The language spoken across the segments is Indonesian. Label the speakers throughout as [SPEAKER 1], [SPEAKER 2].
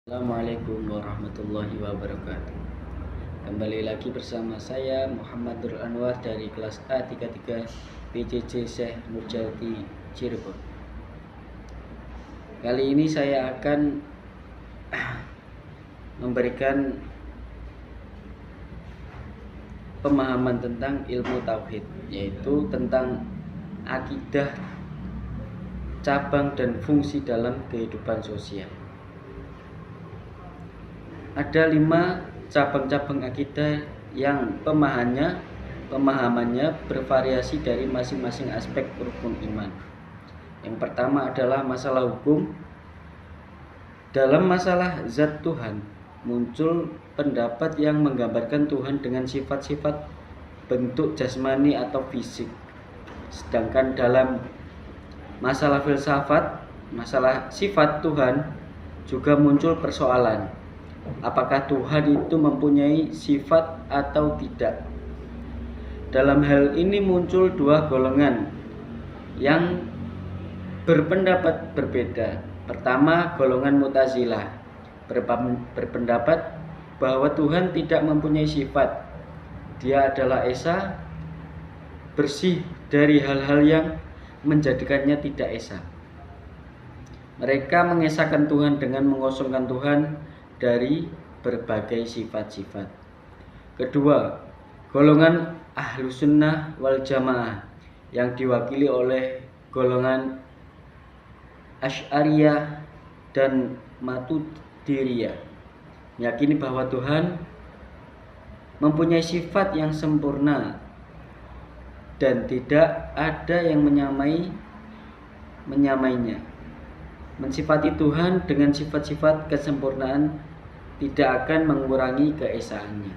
[SPEAKER 1] Assalamualaikum warahmatullahi wabarakatuh. Kembali lagi bersama saya Muhammadur Anwar dari kelas A33 PJJ Syekh Nurjati Cirebon. Kali ini saya akan memberikan pemahaman tentang ilmu tauhid, yaitu tentang akidah, cabang dan fungsi dalam kehidupan sosial. Ada 5 cabang-cabang akidah yang pemahamannya bervariasi dari masing-masing aspek rukun iman. Yang pertama adalah masalah hukum. Dalam masalah zat Tuhan, muncul pendapat yang menggambarkan Tuhan dengan sifat-sifat bentuk jasmani atau fisik. Sedangkan dalam masalah filsafat, masalah sifat Tuhan, juga muncul persoalan. Apakah Tuhan itu mempunyai sifat atau tidak? Dalam hal ini muncul 2 golongan yang berpendapat berbeda. Pertama, golongan Mu'tazilah berpendapat bahwa Tuhan tidak mempunyai sifat. Dia adalah esa, bersih dari hal-hal yang menjadikannya tidak esa. Mereka mengesahkan Tuhan dengan mengosongkan Tuhan dari berbagai sifat-sifat. Kedua, golongan Ahlus Sunnah wal Jamaah yang diwakili oleh golongan Asy'ariyah dan Maturidiyah meyakini bahwa Tuhan mempunyai sifat yang sempurna dan tidak ada yang menyamainya. Mensifati Tuhan dengan sifat-sifat kesempurnaan tidak akan mengurangi keesaannya.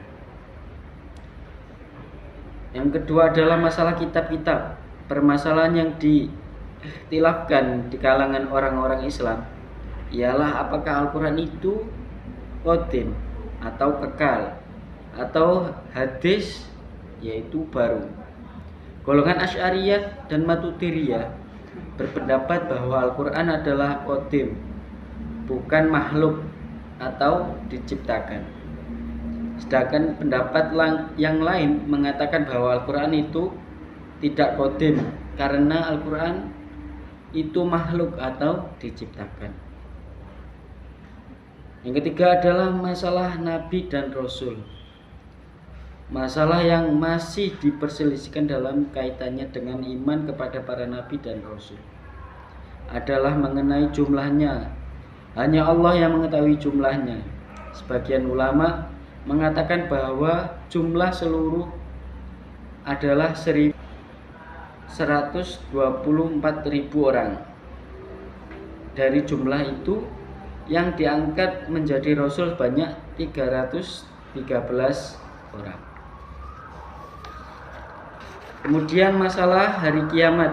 [SPEAKER 1] Yang kedua adalah masalah kitab-kitab. Permasalahan yang diikhtilafkan di kalangan orang-orang Islam ialah apakah Al-Quran itu qadim atau kekal, atau hadis yaitu baru. Golongan Asy'ariyah dan Maturidiyah berpendapat bahwa Al-Quran adalah qadim, bukan makhluk atau diciptakan. Sedangkan pendapat yang lain mengatakan bahwa Al-Quran itu tidak qadim karena Al-Quran itu makhluk atau diciptakan. Yang ketiga adalah masalah Nabi dan Rasul. Masalah yang masih diperselisihkan dalam kaitannya dengan iman kepada para nabi dan rasul adalah mengenai jumlahnya. Hanya Allah yang mengetahui jumlahnya. Sebagian ulama mengatakan bahwa jumlah seluruh adalah 124.000 orang. Dari jumlah itu yang diangkat menjadi rasul banyak 313 orang. Kemudian masalah hari kiamat.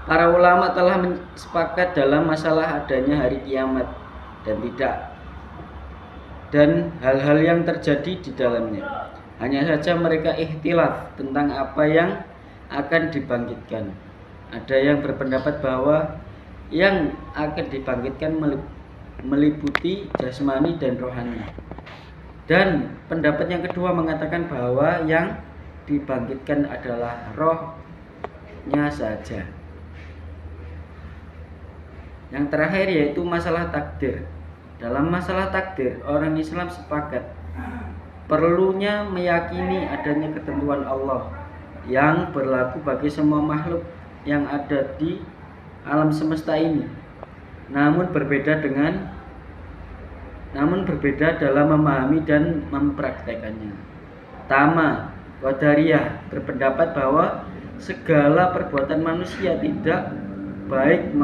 [SPEAKER 1] Para ulama telah sepakat dalam masalah adanya hari kiamat dan hal-hal yang terjadi di dalamnya. Hanya saja mereka ikhtilaf tentang apa yang akan dibangkitkan. Ada yang berpendapat bahwa yang akan dibangkitkan meliputi jasmani dan rohani. Dan pendapat yang kedua mengatakan bahwa yang dibangkitkan adalah rohnya saja. Yang terakhir yaitu masalah takdir. Dalam masalah takdir, orang Islam sepakat perlunya meyakini adanya ketentuan Allah yang berlaku bagi semua makhluk yang ada di alam semesta ini. Namun berbeda dalam memahami dan mempraktekannya. Pertama, Qadariyah berpendapat bahwa segala perbuatan manusia baik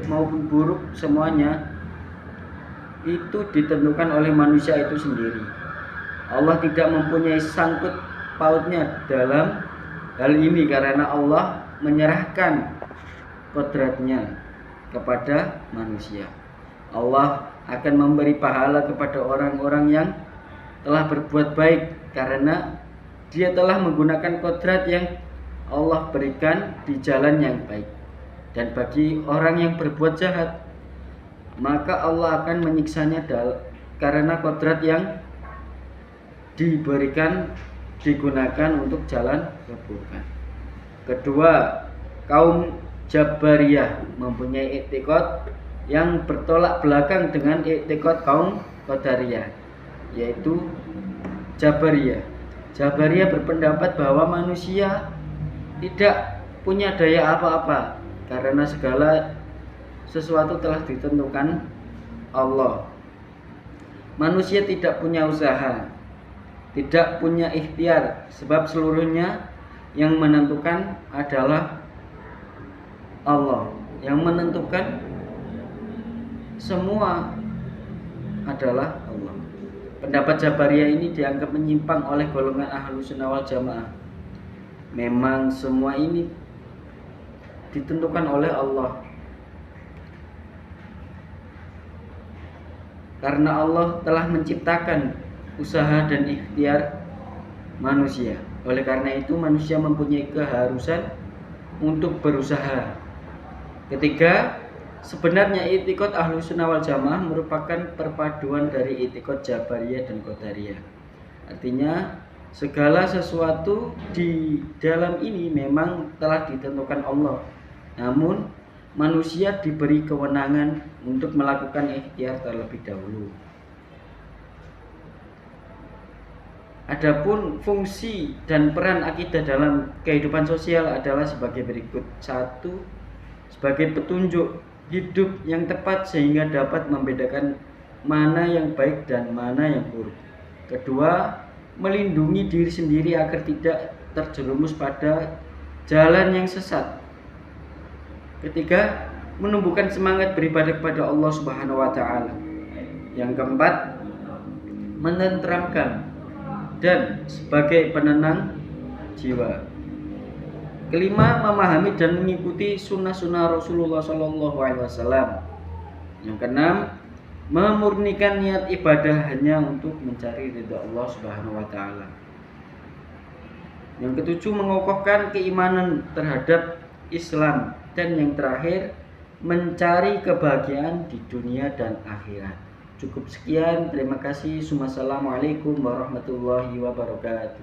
[SPEAKER 1] maupun buruk semuanya itu ditentukan oleh manusia itu sendiri. Allah tidak mempunyai sangkut pautnya dalam hal ini karena Allah menyerahkan kodratnya kepada manusia. Allah akan memberi pahala kepada orang-orang yang telah berbuat baik karena dia telah menggunakan kodrat yang Allah berikan di jalan yang baik. Dan bagi orang yang berbuat jahat, maka Allah akan menyiksanya karena kodrat yang digunakan untuk jalan keburukan. Kedua, kaum Jabariyah mempunyai i'tiqad yang bertolak belakang dengan i'tiqad kaum Qadariyah, yaitu Jabariyah. Jabariyah berpendapat bahwa manusia tidak punya daya apa-apa karena segala sesuatu telah ditentukan Allah. Manusia tidak punya usaha, tidak punya ikhtiar, sebab seluruhnya yang menentukan adalah Allah. Yang menentukan semua adalah Allah. Pendapat Jabariyah ini dianggap menyimpang oleh golongan Ahlussunnah wal Jamaah. Memang semua ini ditentukan oleh Allah, karena Allah telah menciptakan usaha dan ikhtiar manusia. Oleh karena itu manusia mempunyai keharusan untuk berusaha. Ketiga, sebenarnya i'tiqad Ahlussunnah wal Jamaah merupakan perpaduan dari i'tiqad Jabariyah dan Qadariyah. Artinya segala sesuatu di dalam ini memang telah ditentukan Allah. Namun manusia diberi kewenangan untuk melakukan ikhtiar terlebih dahulu. Adapun fungsi dan peran akidah dalam kehidupan sosial adalah sebagai berikut. 1. Sebagai petunjuk hidup yang tepat sehingga dapat membedakan mana yang baik dan mana yang buruk. Kedua, melindungi diri sendiri agar tidak terjerumus pada jalan yang sesat. Ketiga, menumbuhkan semangat beribadah kepada Allah Subhanahu wa taala. Yang keempat, menenteramkan dan sebagai penenang jiwa. Kelima, memahami dan mengikuti sunnah-sunnah Rasulullah SAW. Yang keenam, memurnikan niat ibadah hanya untuk mencari ridha Allah Subhanahu wa taala. Yang ketujuh, mengokohkan keimanan terhadap Islam. Dan yang terakhir, mencari kebahagiaan di dunia dan akhirat. Cukup sekian, terima kasih. Wassalamualaikum warahmatullahi wabarakatuh.